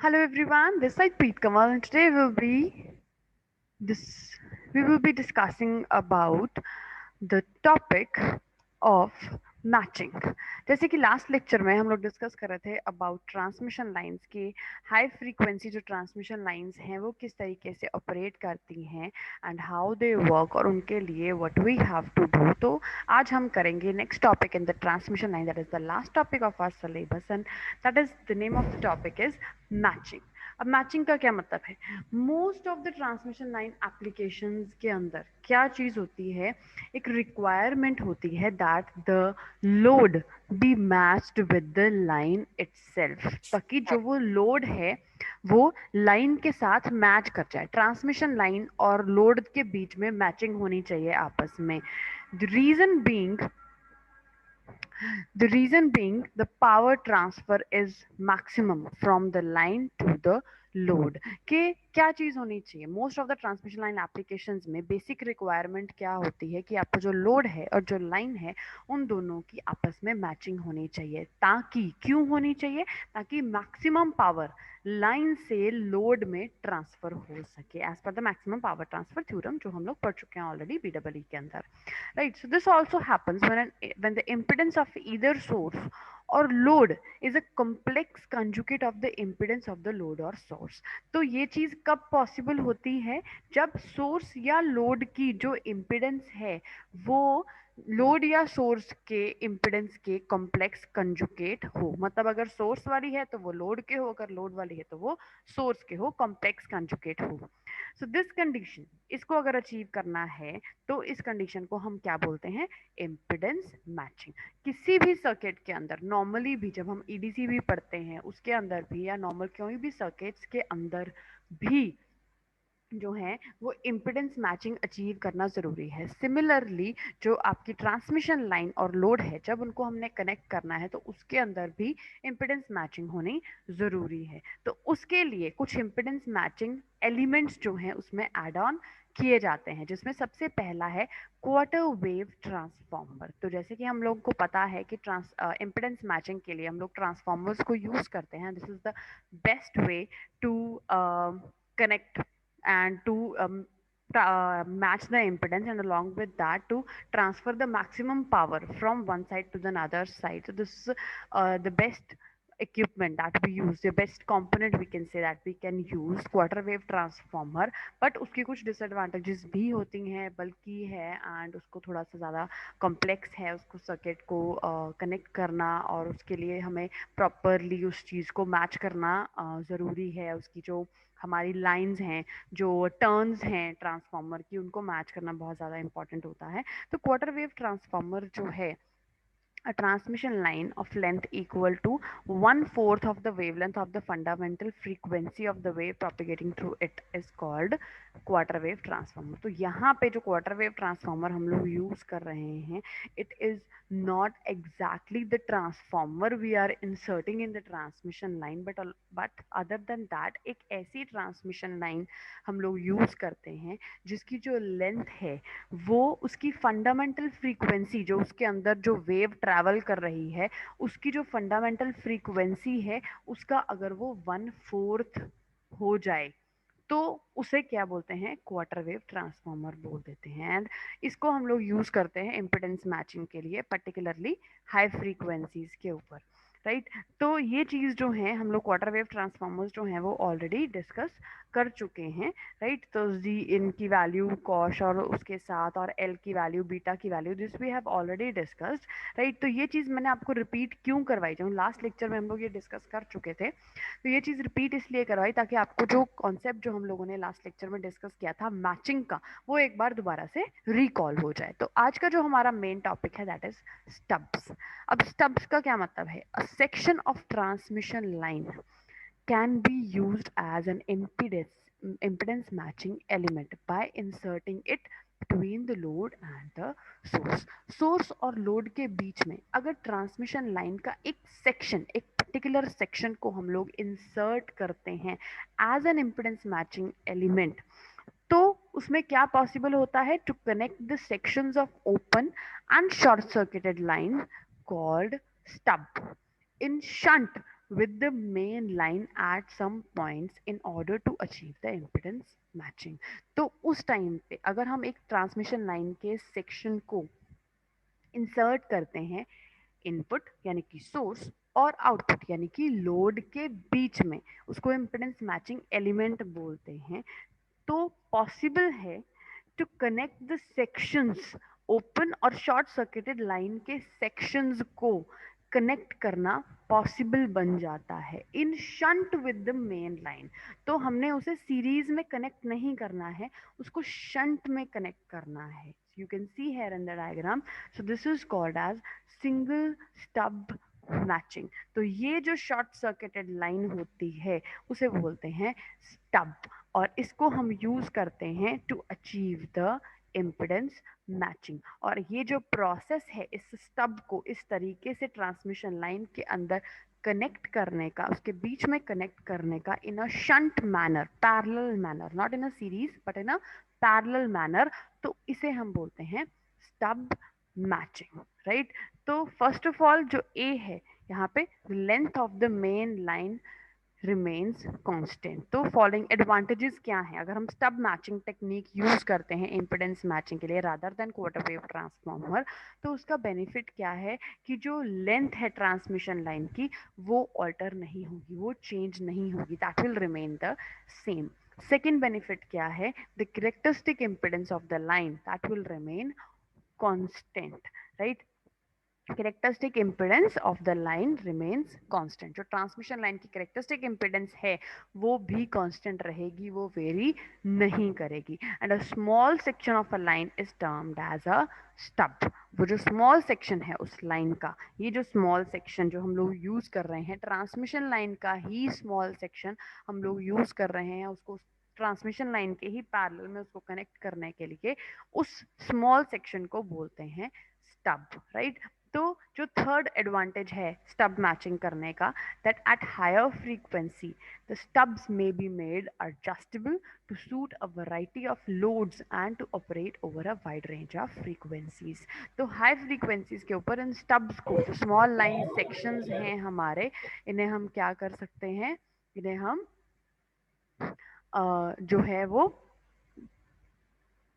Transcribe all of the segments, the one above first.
Hello everyone, this is Preet Kamal and today this we will be discussing about the topic of matching. जैसे कि last lecture में हम लोग discuss कर रहे थे अबाउट ट्रांसमिशन लाइंस की हाई फ्रीक्वेंसी जो ट्रांसमिशन लाइंस हैं वो किस तरीके से ऑपरेट करती हैं एंड हाउ दे वर्क और उनके लिए what we have to do. तो आज हम करेंगे next topic in the transmission line, that is the last topic of our syllabus and that is the name of the topic is matching. अब matching का क्या मतलब है? Most of the transmission line applications के अंदर क्या चीज़ होती है, एक रिक्वायरमेंट होती है that the load be matched with the line itself, ताकि जो वो लोड है वो लाइन के साथ मैच कर जाए। ट्रांसमिशन लाइन और लोड के बीच में मैचिंग होनी चाहिए आपस में। The reason being The reason being the power transfer is maximum from the line to the load के क्या चीज होनी चाहिए। Most of the transmission line applications में बेसिक रिक्वायरमेंट क्या होती है कि आपका जो लोड है और जो लाइन है उन दोनों की आपस में मैचिंग होनी चाहिए। ताकि क्यों होनी चाहिए? ताकि मैक्सिमम पावर लाइन से लोड में ट्रांसफर हो सके as per the maximum power transfer theorem जो हम लोग पढ़ चुके हैं ऑलरेडी बीडब्ल्यू के अंदर। Right, so this also happens when the impedance of either source or load is a complex conjugate of the impedance of the load or source। तो ये चीज कब पॉसिबल होती है? जब सोर्स या लोड की जो इम्पिडेंस है वो लोड या सोर्स के इम्पिडेंस के कॉम्प्लेक्स कंजुकेट हो। मतलब अगर सोर्स वाली है तो वो लोड के हो, अगर लोड वाली है तो वो सोर्स के हो, कॉम्प्लेक्स कंजुकेट हो। सो दिस कंडीशन, इसको अगर अचीव करना है तो इस कंडीशन को हम क्या बोलते हैं? Impedance matching. किसी भी सर्किट के अंदर नॉर्मली भी जब हम ईडीसी भी पढ़ते हैं उसके अंदर भी या नॉर्मल कोई भी सर्किट्स के अंदर भी जो है वो इम्पिडेंस मैचिंग अचीव करना ज़रूरी है। सिमिलरली जो आपकी ट्रांसमिशन लाइन और लोड है जब उनको हमने कनेक्ट करना है तो उसके अंदर भी इम्पिडेंस मैचिंग होनी ज़रूरी है। तो उसके लिए कुछ इम्पिडेंस मैचिंग एलिमेंट्स जो हैं उसमें एड ऑन किए जाते हैं, जिसमें सबसे पहला है क्वार्टर वेव ट्रांसफॉर्मर। तो जैसे कि हम लोग को पता है कि इम्पिडेंस मैचिंग के लिए हम लोग ट्रांसफॉर्मर्स को यूज़ करते हैं। This is the best way to connect and to match the impedance, and along with that to transfer the maximum power from one side to the other side. So this is the best equipment that we use, the best component we can say that we can use quarter wave transformer। But उसकी कुछ disadvantages भी होती हैं, बल्कि है and उसको थोड़ा सा ज़्यादा कॉम्प्लेक्स है उसको सर्किट को कनेक्ट करना, और उसके लिए हमें प्रॉपरली उस चीज़ को मैच करना ज़रूरी है। उसकी जो हमारी लाइंस हैं, जो टर्न्स हैं ट्रांसफार्मर की, उनको मैच करना बहुत ज़्यादा इंपॉर्टेंट होता है। तो क्वार्टर वेव ट्रांसफार्मर जो है, a transmission line of length equal to 1/4 of the wavelength of the fundamental frequency of the wave propagating through it is called quarter wave transformer। तो यहाँ पे जो quarter wave transformer हम लोग use कर रहे हैं, it is not exactly the transformer we are inserting in the transmission line, but other than that एक ऐसी transmission line हम लोग यूज करते हैं जिसकी जो लेंथ है वो उसकी फंडामेंटल फ्रीक्वेंसी, जो उसके अंदर जो वेव ट्रैवल कर रही है उसकी जो फंडामेंटल फ्रीक्वेंसी है उसका अगर वो 1/4 हो जाए तो उसे क्या बोलते हैं? क्वार्टर वेव ट्रांसफार्मर बोल देते हैं। एंड इसको हम लोग यूज करते हैं इम्पिडेंस मैचिंग के लिए, पर्टिकुलरली हाई फ्रीक्वेंसीज के ऊपर। राइट, तो ये चीज़ जो है हम लोग क्वार्टर वेव ट्रांसफार्मर्स जो हैं वो ऑलरेडी डिस्कस कर चुके हैं। राइट, तो जी इन की वैल्यू कॉश और उसके साथ और एल की वैल्यू, बीटा की value, this we have already discussed. Right, तो ये चीज़ मैंने आपको रिपीट क्यों करवाई? जब लास्ट लेक्चर में हम लोग ये डिस्कस कर चुके थे तो ये चीज़ रिपीट इसलिए करवाई ताकि आपको जो कॉन्सेप्ट जो हम लोगों ने लास्ट लेक्चर में डिस्कस किया था मैचिंग का, वो एक बार दोबारा से रिकॉल हो जाए। तो आज का जो हमारा मेन टॉपिक है दैट इज स्टब्स। अब स्टब्स का क्या मतलब है? A section of transmission line can be used as an impedance matching element by inserting it between the load and the source। Source और लोड के बीच में अगर ट्रांसमिशन लाइन का एक सेक्शन, एक पर्टिकुलर सेक्शन को हम लोग इंसर्ट करते हैं as an impedance matching element, तो उसमें क्या पॉसिबल होता है? To connect the sections of open and short circuited line called stub in shunt. with the main line at some points in order to achieve the impedance matching। तो उस time पे अगर हम एक ट्रांसमिशन लाइन के section को insert करते हैं इनपुट यानी कि सोर्स और आउटपुट यानी कि लोड के बीच में, उसको इम्पिडेंस मैचिंग एलिमेंट बोलते हैं। तो पॉसिबल है to connect the sections, open और शॉर्ट सर्किटेड लाइन के सेक्शंस को कनेक्ट करना पॉसिबल बन जाता है in shunt with the main line. तो हमने उसे सीरीज में कनेक्ट नहीं करना है, उसको शंट में कनेक्ट करना है। You can see here in the diagram. So this is called as single stub matching. तो ये जो शॉर्ट सर्किटेड लाइन होती है उसे बोलते हैं स्टब, और इसको हम यूज करते हैं to achieve the impedance matching. और ये जो प्रोसेस है इस स्टब को इस तरीके से ट्रांसमिशन लाइन के अंदर कनेक्ट करने का, उसके बीच में कनेक्ट करने का in a shunt manner, parallel manner, not in a series but in a parallel manner, तो इसे हम बोलते हैं स्टब मैचिंग, राइट। तो फर्स्ट ऑफ ऑल जो ए है यहाँ पे, length of the main line remains constant. तो फॉलोइंग एडवांटेजेस क्या हैं अगर हम स्टब मैचिंग टेक्निक यूज करते हैं इम्पिडेंस मैचिंग के लिए rather than quarter wave transformer. तो उसका बेनिफिट क्या है कि जो लेंथ है ट्रांसमिशन लाइन की वो ऑल्टर नहीं होगी, वो चेंज नहीं होगी, that will remain the same. Second benefit क्या है, the characteristic impedance of the line that will remain constant, right. Characteristic impedance of the line remains constant. जो ट्रांसमिशन लाइन की कैरेक्टरिस्टिक इम्पिडेंस है वो भी कांस्टेंट रहेगी, वो वेरी नहीं करेगी। And a small section of a line is termed as a stub. वो जो स्मॉल सेक्शन है उस लाइन का, ये जो स्मॉल सेक्शन जो हम लोग यूज कर रहे हैं, ट्रांसमिशन लाइन का ही स्मॉल सेक्शन हम लोग यूज कर रहे हैं, उसको ट्रांसमिशन लाइन के ही पैरेलल में उसको कनेक्ट करने के लिए उस स्मॉल सेक्शन को बोलते हैं स्टब, राइट। तो जो थर्ड एडवांटेज है स्टब मैचिंग करने का, that at higher frequency the stubs may be made adjustable to suit a variety of loads and to operate over a wide range of frequencies. तो high frequencies के ऊपर इन stubs को, जो small line sections हैं हमारे, इन्हें हम क्या कर सकते हैं, इन्हें हम जो है वो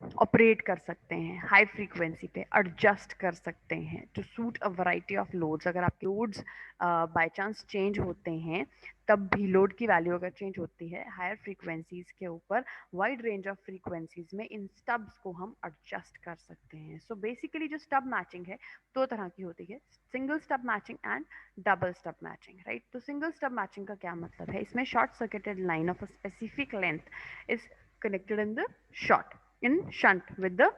ऑपरेट कर सकते हैं, हाई फ्रीक्वेंसी पे एडजस्ट कर सकते हैं to suit a variety of loads. अगर आपके लोड्स बाय चांस चेंज होते हैं, तब भी लोड की वैल्यू अगर चेंज होती है हायर फ्रीक्वेंसीज के ऊपर, वाइड रेंज ऑफ फ्रीक्वेंसीज में इन स्टब्स को हम एडजस्ट कर सकते हैं। सो बेसिकली जो स्टब मैचिंग है दो तरह की होती है, single stub matching and double stub matching, right. तो सिंगल स्टब मैचिंग का क्या मतलब है, इसमें short circuited line of a specific length is connected in the short in shunt with the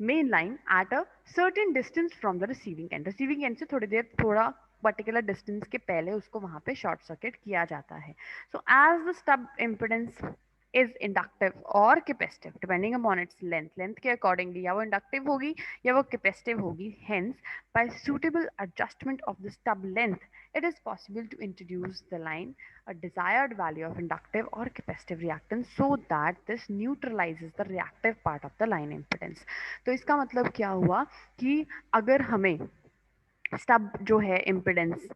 main line at a certain distance from the receiving end। receiving end से थोड़ी देर, थोड़ा particular distance के पहले उसको वहां पे शॉर्ट सर्किट किया जाता है। So as the stub impedance is inductive और capacitive depending upon its length, length के अकॉर्डिंगली या वो इंडक्टिव होगी या वो कैपेसिटिव होगी। Hence by suitable adjustment of the stub length it is possible to introduce the line a desired value of inductive or capacitive reactance so that this neutralizes the reactive part of the line impedance। तो इसका मतलब क्या हुआ कि अगर हमें stub जो है इम्पिडेंस,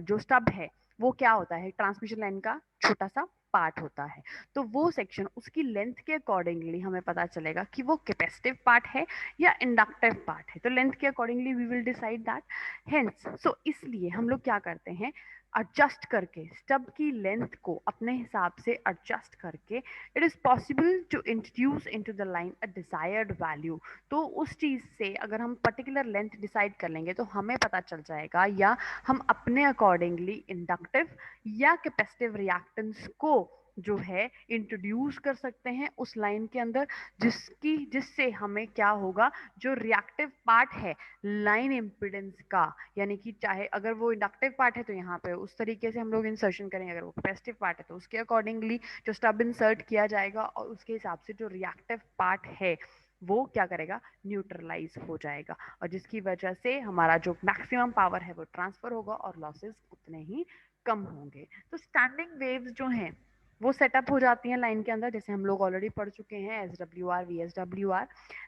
जो स्टब है वो क्या होता है, ट्रांसमिशन लाइन का छोटा सा पार्ट होता है। तो वो सेक्शन उसकी लेंथ के अकॉर्डिंगली हमें पता चलेगा कि वो कैपेसिटिव पार्ट है या इंडक्टिव पार्ट है। तो लेंथ के accordingly we will decide that. Hence so इसलिए हम लोग क्या करते हैं, एडजस्ट करके स्टब की लेंथ को अपने हिसाब से एडजस्ट करके it is possible to introduce into the line a desired value. तो उस चीज से अगर हम पर्टिकुलर लेंथ डिसाइड कर लेंगे तो हमें पता चल जाएगा, या हम अपने अकॉर्डिंगली इंडक्टिव या कैपेसिटिव रिएक्टेंस को जो है इंट्रोड्यूस कर सकते हैं उस लाइन के अंदर, जिससे हमें क्या होगा, जो रिएक्टिव पार्ट है लाइन इम्पिडेंस का, यानी कि चाहे अगर वो इंडक्टिव पार्ट है तो यहाँ पे उस तरीके से हम लोग इंसर्शन करेंगे, अगर वो कैपेसिटिव पार्ट है तो उसके अकॉर्डिंगली जो स्टब इंसर्ट किया जाएगा और उसके हिसाब से जो रिएक्टिव पार्ट है वो क्या करेगा, न्यूट्रलाइज हो जाएगा, और जिसकी वजह से हमारा जो मैक्सिमम पावर है वो ट्रांसफर होगा और लॉसेस उतने ही कम होंगे। तो स्टैंडिंग वेव्स जो हैं वो सेटअप हो जाती हैं लाइन के अंदर, जैसे हम लोग ऑलरेडी पढ़ चुके हैं SWR VSWR,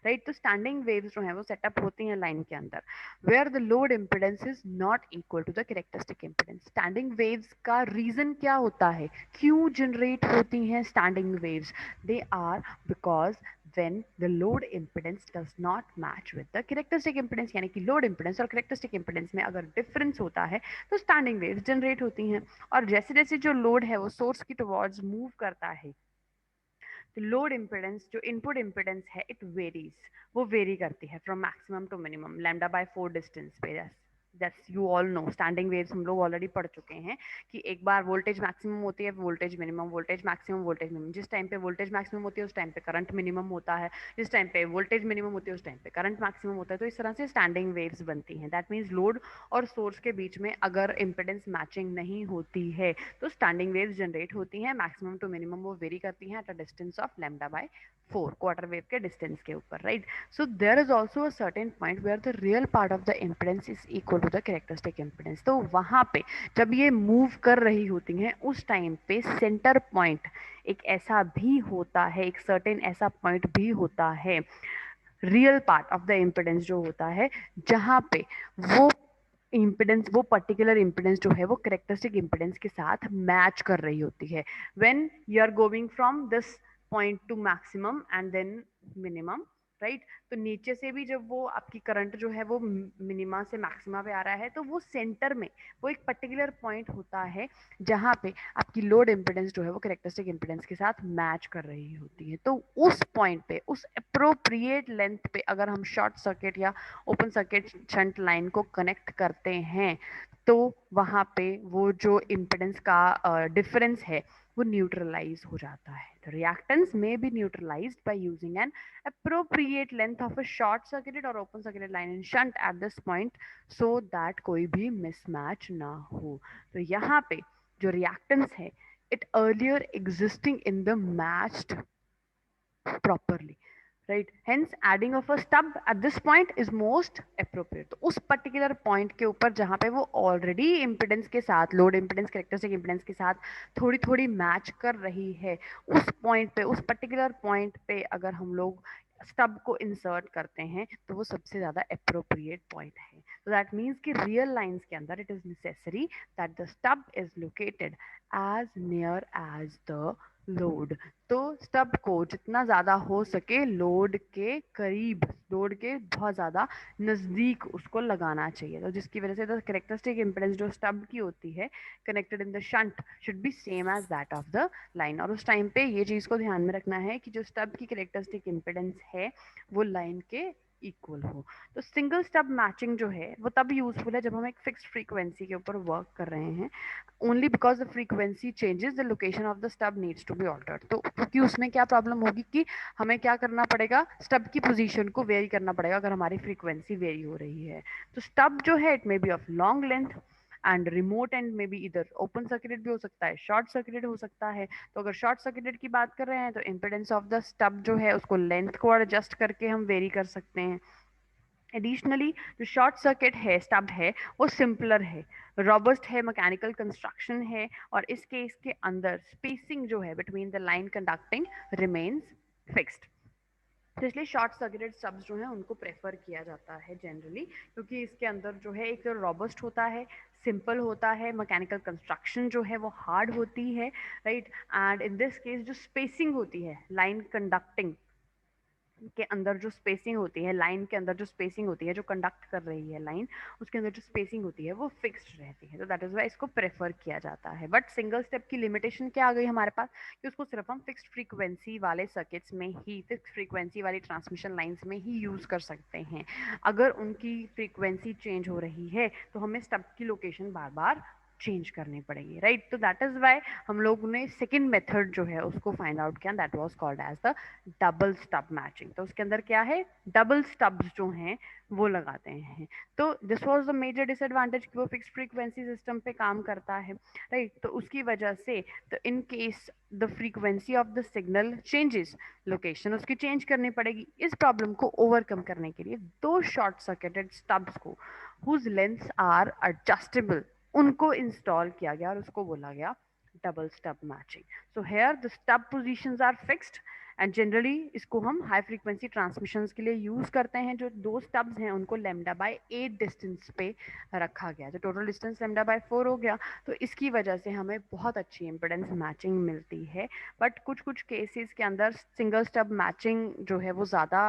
राइट। तो स्टैंडिंग वेव्स जो हैं वो सेटअप होती हैं लाइन के अंदर, where the load impedance is not equal to the characteristic impedance. Standing waves का रीजन क्या होता है, क्यों जनरेट होती हैं standing waves? They are because when the load impedance does not match with the characteristic impedance, यानी कि load impedance और characteristic impedance में अगर difference होता है तो standing waves generate होती हैं। और जैसे जैसे जो लोड है वो सोर्स की टुवर्ड्स मूव करता है, तो लोड इम्पिडेंस जो इनपुट इम्पिडेंस है इट वेरीज, वो वेरी करती है from maximum to minimum lambda by 4 distance पे। That's you all know, standing waves हम लोग ऑलरेडी पढ़ चुके हैं कि एक बार वोल्टेज मैक्सिमम होती है, voltage minimum, voltage maximum, voltage minimum. जिस टाइम पे वोल्टेज मैक्सिमम होती है उस टाइम पे करंट मिनिमम होता है, जिस टाइम पे वोल्टेज मिनिमम होती है उस टाइम पे करंट मैक्सिमम होता है। तो इस तरह से स्टैंडिंग वेव्स बनती हैं। दैट मीन्स लोड और सोर्स के बीच में अगर इम्पिडेंस मैचिंग नहीं होती है तो स्टैंडिंग वेव्स जनरेट होती हैं। मैक्सिमम टू मिनिमम वो वेरी करती हैं at a distance of lambda by 4, quarter wave के डिस्टेंस के ऊपर, right. So there is also a certain point where the real part of the impedance is equal to the characteristic impedance. तो वहां पे जब ये मूव कर रही होती हैं उस टाइम पे सेंटर पॉइंट एक ऐसा भी होता है, एक सर्टेन ऐसा पॉइंट भी होता है, real part of the impedance जो होता है, जहां पे वो इम्पिडेंस, वो पर्टिकुलर इम्पिडेंस जो है वो करेक्टरिस्टिक इम्पिडेंस के साथ मैच कर रही होती है। When you are going from this point to maximum and then minimum, right. तो नीचे से भी जब वो आपकी करंट जो है वो मिनिमा से मैक्सिमा पे आ रहा है तो वो सेंटर में वो एक पर्टिकुलर पॉइंट होता है जहां पे आपकी लोड इम्पिडेंस जो है वो करेक्टरिस्टिक इम्पिडेंस के साथ मैच कर रही होती है। तो उस पॉइंट पे, उस अप्रोप्रिएट लेंथ पे अगर हम शॉर्ट सर्किट या ओपन सर्किट शंट लाइन को कनेक्ट करते हैं तो वहां पे वो जो इम्पिडेंस का डिफरेंस है वो न्यूट्रलाइज हो जाता है। The reactance may be neutralized by using an appropriate length of a short circuited or open circuited line in shunt at this point so that कोई भी mismatch ना हो। तो यहाँ पे जो reactance है it earlier existing in the matched properly, right? Hence adding of a stub at this point is most appropriate। तो उस पर्टिकुलर पॉइंट के ऊपर जहां पे वो ऑलरेडी इम्पिडेंस के साथ, लोड इम्पिडेंस कैरेक्टरिस्टिक इम्पिडेंस के साथ थोड़ी थोड़ी मैच कर रही है, उस पॉइंट पे, उस पर्टिकुलर पॉइंट पे अगर हम लोग स्टब को इंसर्ट करते हैं तो वो सबसे ज्यादा अप्रोप्रिएट पॉइंट है। तो दैट मीन्स कि रियल लाइंस के अंदर it is necessary that the stub is located as near as the load. तो स्टब को जितना ज्यादा हो सके लोड के करीब, लोड के बहुत ज्यादा नजदीक उसको लगाना चाहिए। तो जिसकी वजह से द कैरेक्टरिस्टिक इम्पिडेंस जो स्टब की होती है connected in the shunt should be same as that of the line. और उस टाइम पे ये चीज को ध्यान में रखना है कि जो स्टब की कैरेक्टरिस्टिक इम्पिडेंस है वो लाइन के इक्वल हो। तो सिंगल स्टब मैचिंग जो है वो तब यूजफुल है जब हम एक फिक्स्ड फ्रीक्वेंसी के ऊपर वर्क कर रहे हैं, only because the frequency changes the location of the stub needs to be altered. तो क्योंकि उसमें क्या प्रॉब्लम होगी कि हमें क्या करना पड़ेगा, स्टब की पोजीशन को वेरी करना पड़ेगा अगर हमारी फ्रीक्वेंसी वेरी हो रही है। तो स्टब जो है it may be of long length and remote and में भी इधर ओपन सर्किटेड भी हो सकता है, शॉर्ट सर्किटेड हो सकता है। तो अगर शॉर्ट सर्किटेड की बात कर रहे हैं तो इम्पिडेंस ऑफ द स्टब जो है उसको लेंथ को एडजस्ट करके हम वेरी कर सकते हैं। एडिशनली जो शॉर्ट सर्किट है स्टब है वो सिंपलर है, रॉबस्ट है, मैकेनिकल कंस्ट्रक्शन है, और इस केस के अंदर स्पेसिंग जो है between the line conducting remains fixed. तो इसलिए शॉर्ट सर्किटेड स्टब्स जो है उनको प्रेफर किया जाता है जनरली, क्योंकि इसके अंदर जो है एक तो रॉबस्ट होता है, सिंपल होता है, मैकेनिकल कंस्ट्रक्शन जो है वो हार्ड होती है, right. And in this case जो स्पेसिंग होती है लाइन कंडक्टिंग के अंदर, जो स्पेसिंग होती है लाइन के अंदर, जो स्पेसिंग होती है जो कंडक्ट कर रही है लाइन, उसके अंदर जो स्पेसिंग होती है वो फिक्स्ड रहती है। तो दैट इज वाई इसको प्रेफर किया जाता है। बट सिंगल स्टेप की लिमिटेशन क्या आ गई हमारे पास कि उसको सिर्फ हम फिक्स्ड फ्रीक्वेंसी वाले सर्किट्स में ही, फिक्स्ड फ्रीक्वेंसी वाली ट्रांसमिशन लाइंस में ही यूज कर सकते हैं। अगर उनकी फ्रीक्वेंसी चेंज हो रही है तो हमें स्टब की लोकेशन बार बार चेंज करनी पड़ेगी, राइट। तो दैट इज वाई हम लोग ने सेकेंड मेथड जो है उसको फाइंड आउट किया, that was called as the double stub matching. तो उसके अंदर क्या है, डबल स्टब्स जो हैं वो लगाते हैं। तो this was the major disadvantage कि वो फिक्स्ड फ्रीक्वेंसी सिस्टम पे काम करता है, राइट। तो उसकी वजह से तो in case the frequency of the signal changes, location उसकी चेंज करनी पड़ेगी। इस प्रॉब्लम को ओवरकम करने के लिए दो शॉर्ट सर्किटेड स्टब्स को हुज लेंथ्स आर एडजस्टेबल उनको इंस्टॉल किया गया और उसको बोला गया double stub matching. So here the stub positions are fixed and generally इसको हम हाई फ्रीक्वेंसी ट्रांसमिशंस के लिए यूज करते हैं. जो दो स्टब्स हैं उनको लेमडा बाय 8 डिस्टेंस पे रखा गया. तो टोटल डिस्टेंस लेमडा बाय 4 हो गया. तो इसकी वजह से हमें बहुत अच्छी इम्पिडेंस मैचिंग मिलती है. बट कुछ कुछ केसेस के अंदर सिंगल स्टब मैचिंग जो है वो ज़्यादा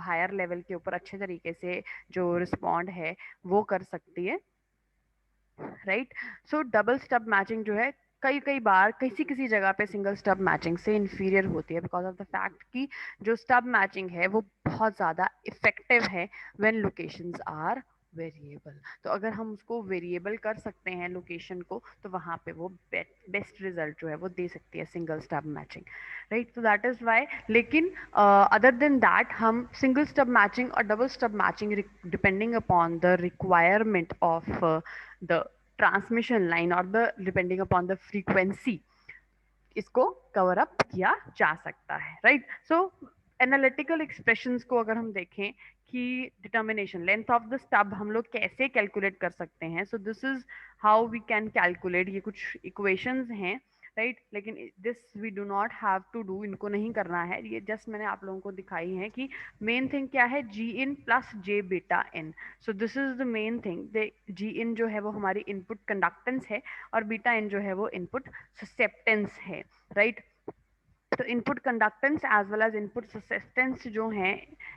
हायर लेवल के ऊपर अच्छे तरीके से जो रिस्पॉन्ड है वो कर सकती है. राइट. सो डबल स्टब मैचिंग जो है कई कई बार किसी किसी जगह पे सिंगल स्टब मैचिंग से इन्फीरियर होती है बिकॉज ऑफ द फैक्ट कि जो स्टब मैचिंग है वो बहुत ज़्यादा इफेक्टिव है व्हेन लोकेशंस आर वेरिएबल. तो अगर हम उसको वेरिएबल कर सकते हैं लोकेशन को तो वहाँ पे वो बेस्ट रिजल्ट जो है वो दे सकती है सिंगल स्टब मैचिंग. राइट. तो दैट इज़ वाई. लेकिन अदर देन दैट हम सिंगल स्टब मैचिंग और double stub matching depending upon the requirement of the transmission line और the depending upon the frequency इसको कवर अप किया जा सकता है. राइट. सो एनालिटिकल एक्सप्रेशंस को अगर हम देखें कि determination length of the stub हम लोग कैसे कैलकुलेट कर सकते हैं. So this is how we can calculate. ये कुछ इक्वेशंस हैं. राइट. लेकिन this we do not have to do. इनको नहीं करना है. ये जस्ट मैंने आप लोगों को दिखाई है कि मेन थिंग क्या है. G in plus J beta in. So this is the main thing. G in जो है वो हमारी इनपुट कंडक्टेंस है और बीटा इन जो है वो इनपुट ससेप्टेंस है. राइट. तो input conductance as well as input susceptance जो हैं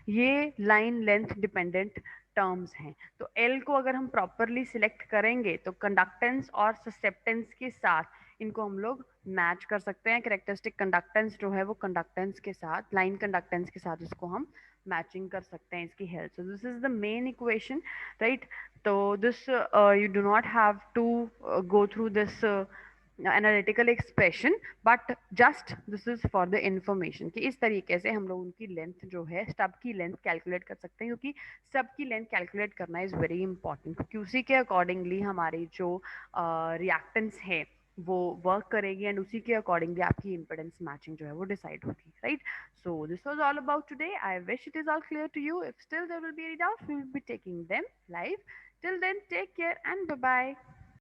ये लाइन लेंथ डिपेंडेंट टर्म्स हैं. तो एल को अगर हम प्रॉपरली सिलेक्ट करेंगे तो कंडक्टेंस और ससेप्टेंस के साथ इनको हम लोग मैच कर सकते हैं. कैरेक्टरिस्टिक कंडक्टेंस जो है वो कंडक्टेंस के साथ लाइन कंडक्टेंस के साथ इसको हम मैचिंग कर सकते हैं इसकी help. So this is the main equation. Right. तो this you do not have to go through this analytical expression but just this is for the information कि इस तरीके से हम लोग उनकी लेंथ जो है स्टब की लेंथ कैलकुलेट कर सकते हैं. क्योंकि स्टब की लेंथ कैलकुलेट करना इज़ वेरी इंपॉर्टेंट क्योंकि उसी के अकॉर्डिंगली हमारी जो रिएक्टेंस है वो वर्क करेगी एंड उसी के अकॉर्डिंगली आपकी इम्पिडेंस मैचिंग जो है वो डिसाइड होगी. Right. So this was all about today. I wish it is all clear to you. If still there will be any doubt we will be taking them live. Till then take care and bye bye.